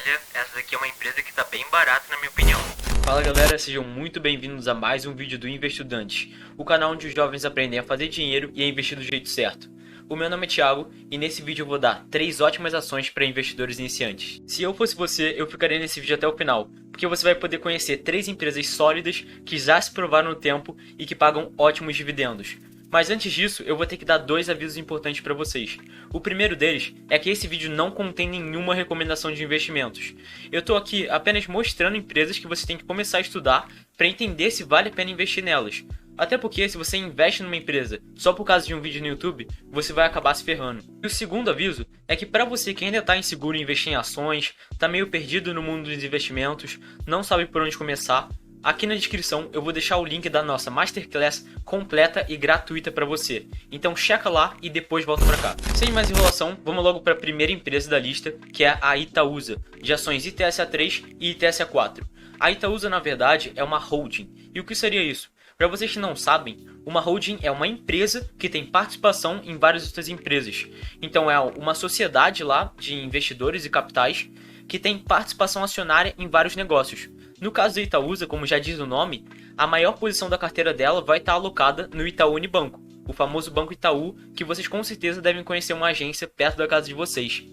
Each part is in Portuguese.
olha, essa daqui é uma empresa que tá bem barata na minha opinião. Fala galera, sejam muito bem-vindos a mais um vídeo do Investidante, o canal onde os jovens aprendem a fazer dinheiro e a investir do jeito certo. O meu nome é Thiago e nesse vídeo eu vou dar 3 ótimas ações para investidores iniciantes. Se eu fosse você, eu ficaria nesse vídeo até o final, porque você vai poder conhecer 3 empresas sólidas que já se provaram no tempo e que pagam ótimos dividendos. Mas antes disso, eu vou ter que dar 2 avisos importantes para vocês. O primeiro deles é que esse vídeo não contém nenhuma recomendação de investimentos. Eu estou aqui apenas mostrando empresas que você tem que começar a estudar para entender se vale a pena investir nelas. Até porque se você investe numa empresa só por causa de um vídeo no YouTube, você vai acabar se ferrando. E o segundo aviso é que para você que ainda está inseguro em investir em ações, está meio perdido no mundo dos investimentos, não sabe por onde começar, aqui na descrição eu vou deixar o link da nossa Masterclass completa e gratuita para você. Então checa lá e depois volta para cá. Sem mais enrolação, vamos logo para a primeira empresa da lista, que é a Itaúsa, de ações ITSA3 e ITSA4. A Itaúsa, na verdade, é uma holding. E o que seria isso? Para vocês que não sabem, uma holding é uma empresa que tem participação em várias outras empresas. Então é uma sociedade lá de investidores e capitais que tem participação acionária em vários negócios. No caso da Itaúsa, como já diz o nome, a maior posição da carteira dela vai estar alocada no Itaú Unibanco, o famoso Banco Itaú, que vocês com certeza devem conhecer uma agência perto da casa de vocês.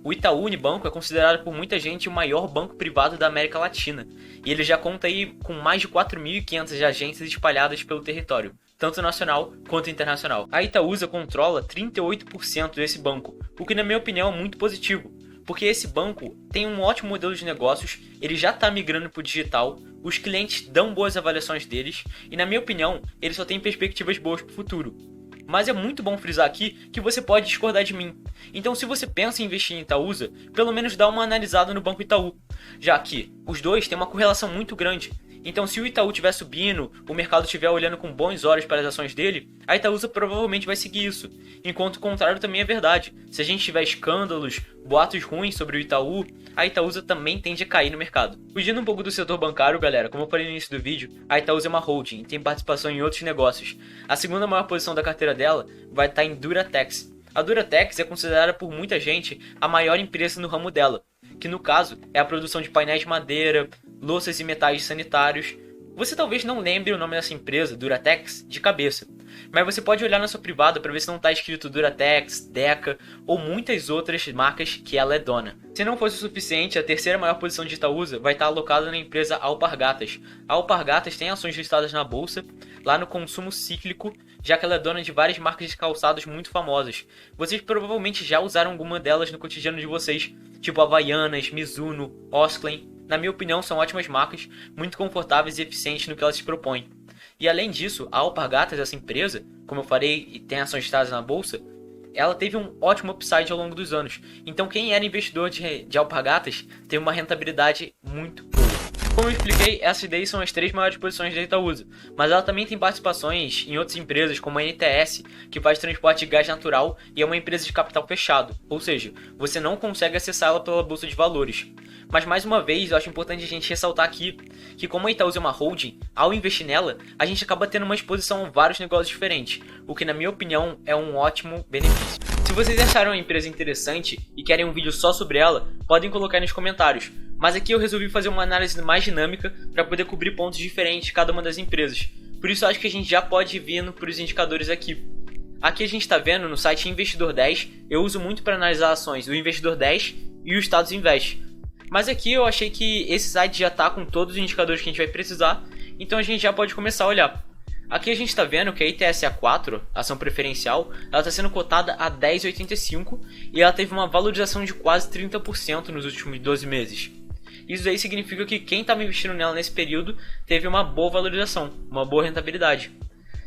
O Itaú Unibanco é considerado por muita gente o maior banco privado da América Latina, e ele já conta aí com mais de 4.500 agências espalhadas pelo território, tanto nacional quanto internacional. A Itaúsa controla 38% desse banco, o que na minha opinião é muito positivo, porque esse banco tem um ótimo modelo de negócios, ele já está migrando para o digital, os clientes dão boas avaliações deles, e na minha opinião, ele só tem perspectivas boas para o futuro. Mas é muito bom frisar aqui que você pode discordar de mim. Então se você pensa em investir em Itaúsa, pelo menos dá uma analisada no Banco Itaú, já que os dois têm uma correlação muito grande. Então se o Itaú estiver subindo, o mercado estiver olhando com bons olhos para as ações dele, a Itaúsa provavelmente vai seguir isso. Enquanto o contrário também é verdade. Se a gente tiver escândalos, boatos ruins sobre o Itaú, a Itaúsa também tende a cair no mercado. Fugindo um pouco do setor bancário, galera, como eu falei no início do vídeo, a Itaúsa é uma holding e tem participação em outros negócios. A segunda maior posição da carteira dela vai estar em Duratex. A Duratex é considerada por muita gente a maior empresa no ramo dela, que no caso é a produção de painéis de madeira, louças e metais sanitários. Você talvez não lembre o nome dessa empresa, Duratex, de cabeça, mas você pode olhar na sua privada para ver se não está escrito Duratex, Deca ou muitas outras marcas que ela é dona. Se não fosse o suficiente, a terceira maior posição de Itaúsa vai estar alocada na empresa Alpargatas. A Alpargatas tem ações listadas na bolsa, lá no consumo cíclico, já que ela é dona de várias marcas de calçados muito famosas. Vocês provavelmente já usaram alguma delas no cotidiano de vocês, tipo Havaianas, Mizuno, Osklen. Na minha opinião, são ótimas marcas, muito confortáveis e eficientes no que elas se propõem. E além disso, a Alpargatas, essa empresa, como eu falei, e tem ações listadas na bolsa, ela teve um ótimo upside ao longo dos anos. Então quem era investidor de Alpargatas teve uma rentabilidade muito boa. Como eu expliquei, essas daí são as 3 maiores posições da Itaúsa, mas ela também tem participações em outras empresas como a NTS, que faz transporte de gás natural e é uma empresa de capital fechado, ou seja, você não consegue acessar ela pela bolsa de valores. Mas mais uma vez, eu acho importante a gente ressaltar aqui que como a Itaúsa é uma holding, ao investir nela, a gente acaba tendo uma exposição a vários negócios diferentes, o que na minha opinião é um ótimo benefício. Se vocês acharam a empresa interessante e querem um vídeo só sobre ela, podem colocar aí nos comentários. Mas aqui eu resolvi fazer uma análise mais dinâmica para poder cobrir pontos diferentes de cada uma das empresas. Por isso eu acho que a gente já pode ir vindo para os indicadores aqui. Aqui a gente está vendo no site Investidor 10, eu uso muito para analisar ações do Investidor 10 e o Status Invest. Mas aqui eu achei que esse site já está com todos os indicadores que a gente vai precisar, então a gente já pode começar a olhar. Aqui a gente está vendo que a ITSA4, ação preferencial, ela está sendo cotada a 10,85 e ela teve uma valorização de quase 30% nos últimos 12 meses. Isso aí significa que quem estava investindo nela nesse período teve uma boa valorização, uma boa rentabilidade.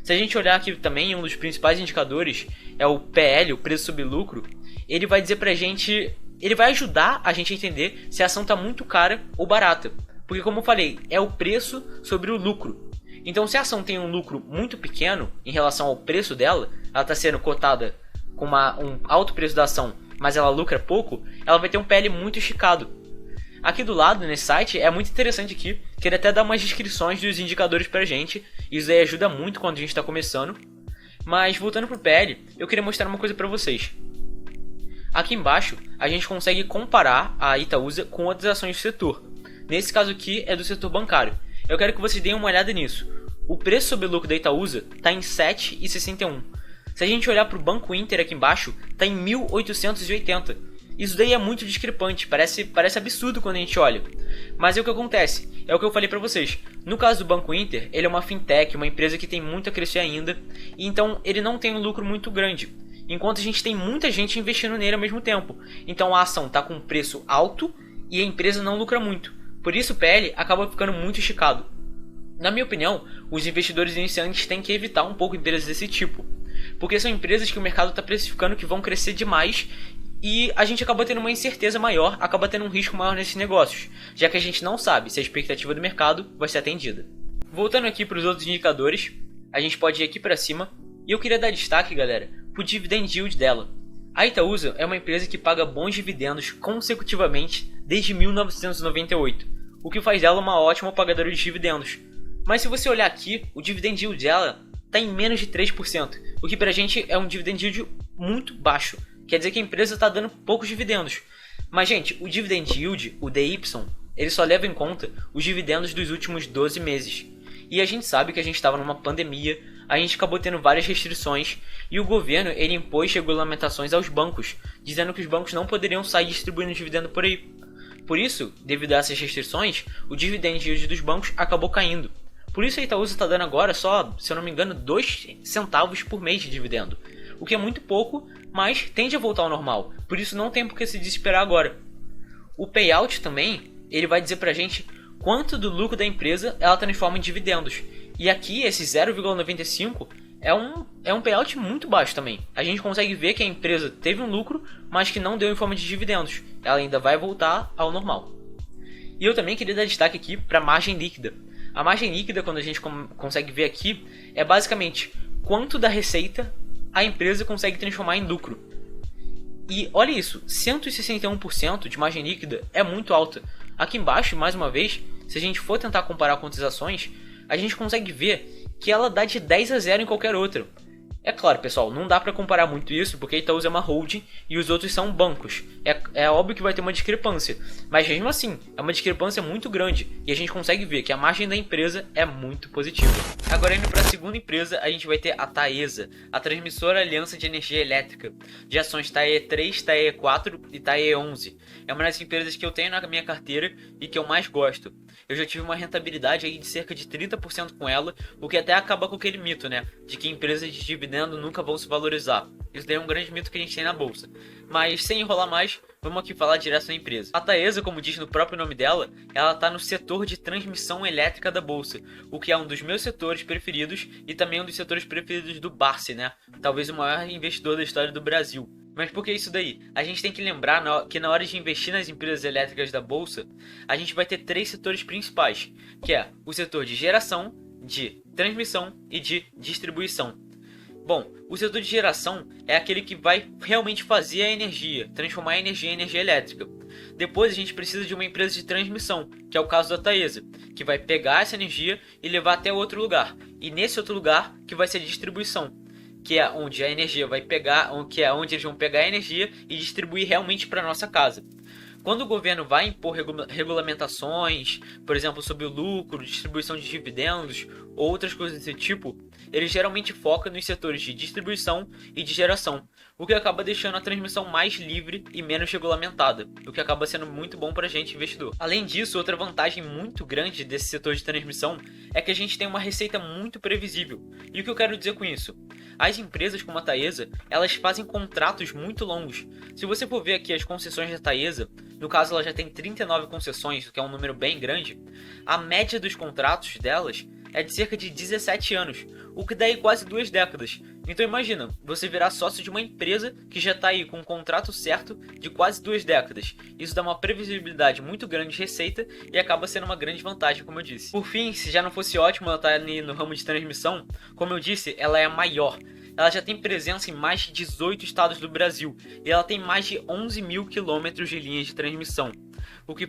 Se a gente olhar aqui também, um dos principais indicadores é o PL, o preço sobre lucro, ele vai dizer pra gente, ele vai ajudar a gente a entender se a ação está muito cara ou barata. Porque como eu falei, é o preço sobre o lucro. Então se a ação tem um lucro muito pequeno em relação ao preço dela, ela está sendo cotada com um alto preço da ação, mas ela lucra pouco, ela vai ter um PL muito esticado. Aqui do lado, nesse site, é muito interessante aqui, que ele até dá umas descrições dos indicadores pra gente, isso aí ajuda muito quando a gente está começando. Mas voltando pro PL, eu queria mostrar uma coisa pra vocês. Aqui embaixo, a gente consegue comparar a Itaúsa com outras ações do setor. Nesse caso aqui é do setor bancário. Eu quero que vocês deem uma olhada nisso. O preço sobre lucro da Itaúsa está em 7,61. Se a gente olhar para o Banco Inter aqui embaixo, está em 1.880. Isso daí é muito discrepante, parece absurdo quando a gente olha. Mas é o que acontece, é o que eu falei para vocês. No caso do Banco Inter, ele é uma fintech, uma empresa que tem muito a crescer ainda, e então ele não tem um lucro muito grande. Enquanto a gente tem muita gente investindo nele ao mesmo tempo. Então a ação está com um preço alto e a empresa não lucra muito. Por isso o PL acaba ficando muito esticado. Na minha opinião, os investidores iniciantes têm que evitar um pouco empresas desse tipo. Porque são empresas que o mercado está precificando que vão crescer demais e a gente acaba tendo uma incerteza maior, acaba tendo um risco maior nesses negócios, já que a gente não sabe se a expectativa do mercado vai ser atendida. Voltando aqui para os outros indicadores, a gente pode ir aqui para cima e eu queria dar destaque, galera, para o dividend yield dela. A Itaúsa é uma empresa que paga bons dividendos consecutivamente desde 1998, o que faz dela uma ótima pagadora de dividendos. Mas se você olhar aqui, o dividend yield dela está em menos de 3%, o que pra gente é um dividend yield muito baixo. Quer dizer que a empresa está dando poucos dividendos. Mas gente, o dividend yield, o DY, ele só leva em conta os dividendos dos últimos 12 meses. E a gente sabe que a gente estava numa pandemia, a gente acabou tendo várias restrições e o governo ele impôs regulamentações aos bancos, dizendo que os bancos não poderiam sair distribuindo dividendo por aí. Por isso, devido a essas restrições, o dividend yield dos bancos acabou caindo. Por isso a Itaúsa está dando agora só, se eu não me engano, 2 centavos por mês de dividendo. O que é muito pouco, mas tende a voltar ao normal. Por isso não tem por que se desesperar agora. O payout também, ele vai dizer pra gente quanto do lucro da empresa ela transforma em dividendos. E aqui esse 0,95 é um payout muito baixo também. A gente consegue ver que a empresa teve um lucro, mas que não deu em forma de dividendos. Ela ainda vai voltar ao normal. E eu também queria dar destaque aqui para a margem líquida. A margem líquida, quando a gente consegue ver aqui, é basicamente quanto da receita a empresa consegue transformar em lucro. E olha isso, 161% de margem líquida é muito alta. Aqui embaixo, mais uma vez, se a gente for tentar comparar com outras ações, a gente consegue ver que ela dá de 10-0 em qualquer outra. É claro, pessoal, não dá para comparar muito isso, porque a Itaúsa é uma holding e os outros são bancos. É óbvio que vai ter uma discrepância, mas mesmo assim, é uma discrepância muito grande e a gente consegue ver que a margem da empresa é muito positiva. Agora indo para a segunda empresa, a gente vai ter a Taesa, a Transmissora Aliança de Energia Elétrica, de ações TAE3, TAE4 e TAE11. É uma das empresas que eu tenho na minha carteira e que eu mais gosto. Eu já tive uma rentabilidade aí de cerca de 30% com ela, o que até acaba com aquele mito, né, de que empresas de dividendo nunca vão se valorizar. Isso daí é um grande mito que a gente tem na bolsa. Mas sem enrolar mais, vamos aqui falar direto da empresa. A Taesa, como diz no próprio nome dela, ela está no setor de transmissão elétrica da bolsa, o que é um dos meus setores preferidos e também um dos setores preferidos do Barsi, né? Talvez o maior investidor da história do Brasil. Mas por que isso daí? A gente tem que lembrar que na hora de investir nas empresas elétricas da bolsa, a gente vai ter 3 setores principais, que é o setor de geração, de transmissão e de distribuição. Bom, o setor de geração é aquele que vai realmente fazer a energia, transformar a energia em energia elétrica. Depois a gente precisa de uma empresa de transmissão, que é o caso da Taesa, que vai pegar essa energia e levar até outro lugar. E nesse outro lugar que vai ser a distribuição, que é onde a energia vai pegar, que é onde eles vão pegar a energia e distribuir realmente para nossa casa. Quando o governo vai impor regulamentações, por exemplo, sobre o lucro, distribuição de dividendos ou outras coisas desse tipo, ele geralmente foca nos setores de distribuição e de geração, o que acaba deixando a transmissão mais livre e menos regulamentada, o que acaba sendo muito bom para a gente investidor. Além disso, outra vantagem muito grande desse setor de transmissão é que a gente tem uma receita muito previsível. E o que eu quero dizer com isso? As empresas como a Taesa, elas fazem contratos muito longos. Se você for ver aqui as concessões da Taesa, no caso ela já tem 39 concessões, o que é um número bem grande, a média dos contratos delas é de cerca de 17 anos, o que dá aí quase 2 décadas. Então imagina, você virar sócio de uma empresa que já está aí com um contrato certo de quase 2 décadas. Isso dá uma previsibilidade muito grande de receita e acaba sendo uma grande vantagem, como eu disse. Por fim, se já não fosse ótimo ela estar ali no ramo de transmissão, como eu disse, ela é a maior. Ela já tem presença em mais de 18 estados do Brasil e ela tem mais de 11 mil quilômetros de linhas de transmissão, o que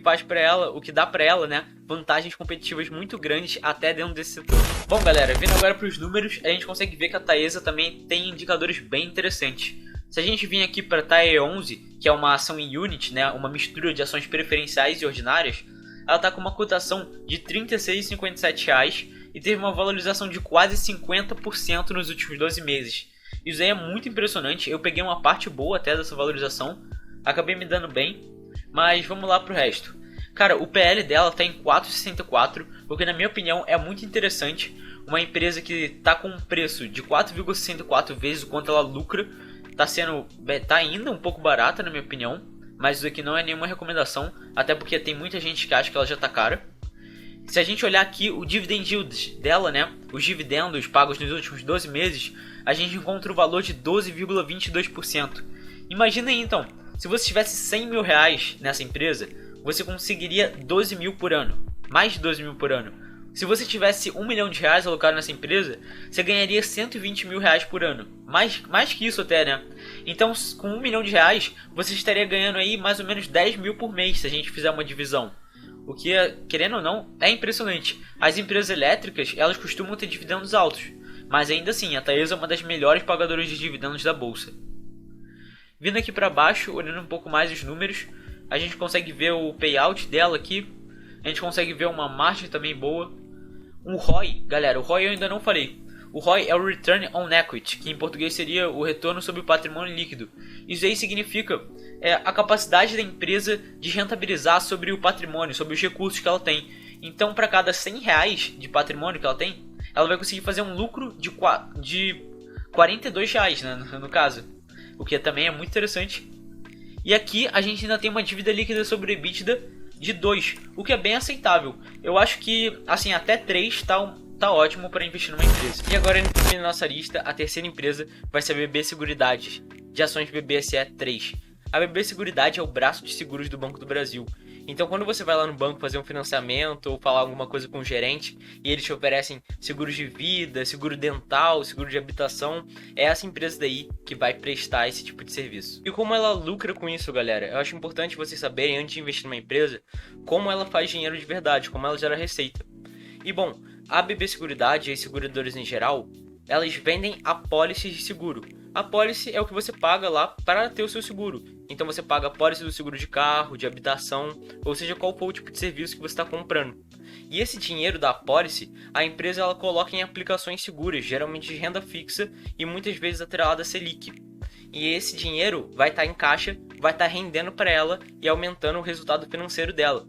dá para ela, né, vantagens competitivas muito grandes até dentro desse setor. Bom, galera, vindo agora para os números, a gente consegue ver que a Taesa também tem indicadores bem interessantes. Se a gente vir aqui para TAE11, que é uma ação em unit, né, uma mistura de ações preferenciais e ordinárias, ela está com uma cotação de R$ 36,57 e teve uma valorização de quase 50% nos últimos 12 meses. Isso aí é muito impressionante, eu peguei uma parte boa até dessa valorização, acabei me dando bem, mas vamos lá pro resto. Cara, o PL dela está em 4,64, o que na minha opinião é muito interessante. Uma empresa que está com um preço de 4,64 vezes o quanto ela lucra, tá ainda um pouco barata na minha opinião, mas isso aqui não é nenhuma recomendação, até porque tem muita gente que acha que ela já tá cara. Se a gente olhar aqui o dividend yield dela, né, os dividendos pagos nos últimos 12 meses, a gente encontra o valor de 12,22%. Imagina aí então, se você tivesse 100 mil reais nessa empresa, você conseguiria 12 mil por ano, mais de 12 mil por ano. Se você tivesse 1 milhão de reais alocado nessa empresa, você ganharia 120 mil reais por ano, mais que isso até, né? Então com 1 milhão de reais, você estaria ganhando aí mais ou menos 10 mil por mês se a gente fizer uma divisão. O que, querendo ou não, é impressionante. As empresas elétricas, elas costumam ter dividendos altos, mas ainda assim, a Taesa é uma das melhores pagadoras de dividendos da bolsa. Vindo aqui para baixo, olhando um pouco mais os números, a gente consegue ver o payout dela aqui, a gente consegue ver uma margem também boa. O ROI, galera, o ROI eu ainda não falei. O ROI é o Return on Equity, que em português seria o retorno sobre o patrimônio líquido. Isso aí significa a capacidade da empresa de rentabilizar sobre o patrimônio, sobre os recursos que ela tem. Então, para cada 100 reais de patrimônio que ela tem, ela vai conseguir fazer um lucro de 42 reais, né, no caso. O que também é muito interessante. E aqui a gente ainda tem uma dívida líquida sobre EBITDA de 2, o que é bem aceitável. Eu acho que assim até 3 tá ótimo para investir numa empresa. E agora indo na nossa lista, a terceira empresa vai ser a BB Seguridade, de ações BBSE 3. A BB Seguridade é o braço de seguros do Banco do Brasil. Então quando você vai lá no banco fazer um financiamento ou falar alguma coisa com o gerente e eles te oferecem seguros de vida, seguro dental, seguro de habitação, é essa empresa daí que vai prestar esse tipo de serviço. E como ela lucra com isso, galera? Eu acho importante vocês saberem, antes de investir numa empresa, como ela faz dinheiro de verdade, como ela gera receita. E bom, a BB Seguridade e as seguradoras em geral, elas vendem apólices de seguro. A apólice é o que você paga lá para ter o seu seguro. Então você paga a apólice do seguro de carro, de habitação, ou seja, qual for o tipo de serviço que você está comprando. E esse dinheiro da apólice, a empresa ela coloca em aplicações seguras, geralmente de renda fixa e muitas vezes atrelada a Selic. E esse dinheiro vai estar em caixa, vai estar rendendo para ela e aumentando o resultado financeiro dela.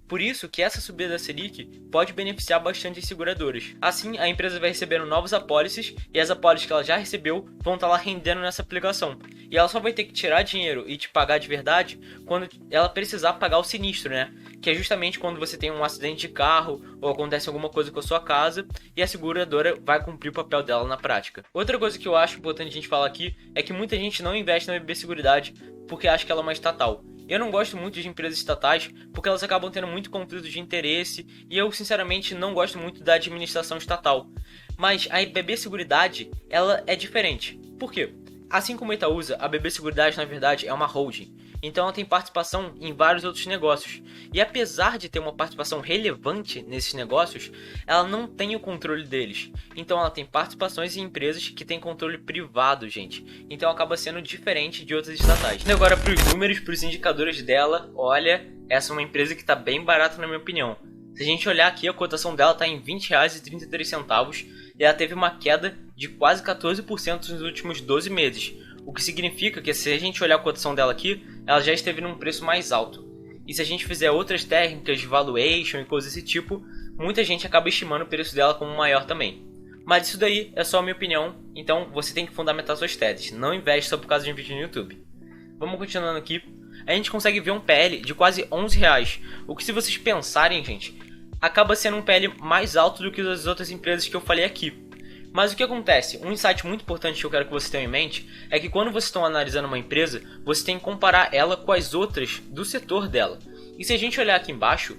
Por isso que essa subida da Selic pode beneficiar bastante as seguradoras. Assim, a empresa vai recebendo novos apólices e as apólices que ela já recebeu vão estar lá rendendo nessa aplicação. E ela só vai ter que tirar dinheiro e te pagar de verdade quando ela precisar pagar o sinistro, né? Que é justamente quando você tem um acidente de carro ou acontece alguma coisa com a sua casa e a seguradora vai cumprir o papel dela na prática. Outra coisa que eu acho importante a gente falar aqui é que muita gente não investe na BB Seguridade porque acha que ela é uma estatal. Eu não gosto muito de empresas estatais porque elas acabam tendo muito conflito de interesse e eu sinceramente não gosto muito da administração estatal. Mas a BB Seguridade, ela é diferente. Por quê? Assim como a Itaúsa, a BB Seguridade na verdade é uma holding. Então ela tem participação em vários outros negócios. E apesar de ter uma participação relevante nesses negócios, ela não tem o controle deles. Então ela tem participações em empresas que têm controle privado, gente. Então acaba sendo diferente de outras estatais. E agora para os números, para os indicadores dela, olha, essa é uma empresa que está bem barata na minha opinião. Se a gente olhar aqui, a cotação dela está em R$ 20,33 e ela teve uma queda de quase 14% nos últimos 12 meses. O que significa que se a gente olhar a cotação dela aqui, ela já esteve num preço mais alto. E se a gente fizer outras técnicas de valuation e coisas desse tipo, muita gente acaba estimando o preço dela como maior também. Mas isso daí é só a minha opinião, então você tem que fundamentar suas teses. Não investe só por causa de um vídeo no YouTube. Vamos continuando aqui. A gente consegue ver um PL de quase R$11, o que se vocês pensarem, gente, acaba sendo um PL mais alto do que as outras empresas que eu falei aqui. Mas o que acontece? Um insight muito importante que eu quero que vocês tenham em mente é que quando vocês estão analisando uma empresa, você tem que comparar ela com as outras do setor dela. E se a gente olhar aqui embaixo,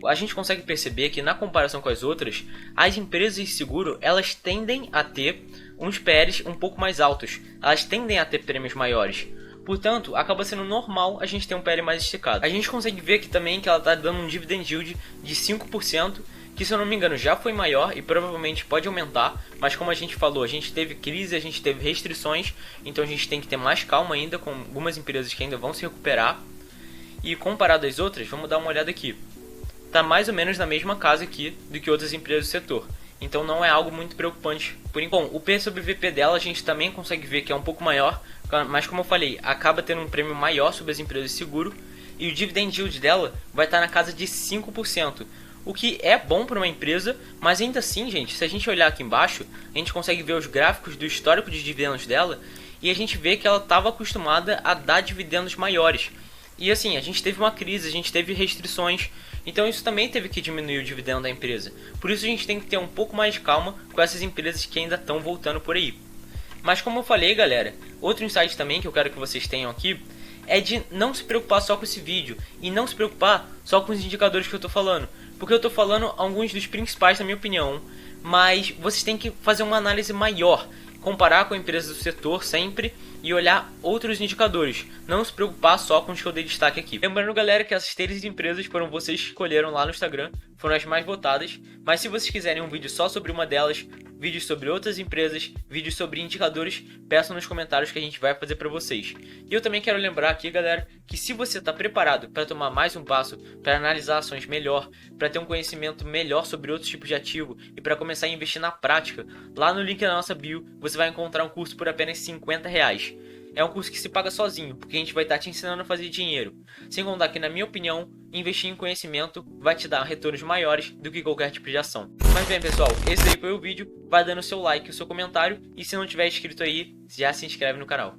a gente consegue perceber que na comparação com as outras, as empresas de seguro elas tendem a ter uns PLs um pouco mais altos, elas tendem a ter prêmios maiores. Portanto, acaba sendo normal a gente ter um PL mais esticado. A gente consegue ver aqui também que ela está dando um dividend yield de 5% que, se eu não me engano, já foi maior e provavelmente pode aumentar, mas como a gente falou, a gente teve crise, a gente teve restrições, então a gente tem que ter mais calma ainda com algumas empresas que ainda vão se recuperar. E comparado às outras, vamos dar uma olhada aqui. Tá mais ou menos na mesma casa aqui do que outras empresas do setor. Então não é algo muito preocupante por enquanto. Bom, o P sobre VP dela a gente também consegue ver que é um pouco maior, mas como eu falei, acaba tendo um prêmio maior sobre as empresas de seguro. E o dividend yield dela vai estar na casa de 5%. O que é bom para uma empresa, mas ainda assim, gente, se a gente olhar aqui embaixo, a gente consegue ver os gráficos do histórico de dividendos dela e a gente vê que ela estava acostumada a dar dividendos maiores. E assim, a gente teve uma crise, a gente teve restrições, então isso também teve que diminuir o dividendo da empresa. Por isso a gente tem que ter um pouco mais de calma com essas empresas que ainda estão voltando por aí. Mas como eu falei, galera, outro insight também que eu quero que vocês tenham aqui é de não se preocupar só com esse vídeo e não se preocupar só com os indicadores que eu estou falando. Porque eu estou falando alguns dos principais na minha opinião, mas vocês têm que fazer uma análise maior, comparar com empresas do setor sempre e olhar outros indicadores, não se preocupar só com os que eu dei destaque aqui. Lembrando, galera, que essas 3 empresas foram vocês que escolheram lá no Instagram, foram as mais votadas, mas se vocês quiserem um vídeo só sobre uma delas, vídeos sobre outras empresas, vídeos sobre indicadores, peçam nos comentários que a gente vai fazer para vocês. E eu também quero lembrar aqui, galera, que se você está preparado para tomar mais um passo, para analisar ações melhor, para ter um conhecimento melhor sobre outros tipos de ativo e para começar a investir na prática, lá no link da nossa bio você vai encontrar um curso por apenas R$50. É um curso que se paga sozinho, porque a gente vai estar te ensinando a fazer dinheiro. Sem contar que, na minha opinião, investir em conhecimento vai te dar retornos maiores do que qualquer tipo de ação. Mas bem, pessoal, esse aí foi o vídeo. Vai dando seu like, o seu comentário. E se não tiver inscrito aí, já se inscreve no canal.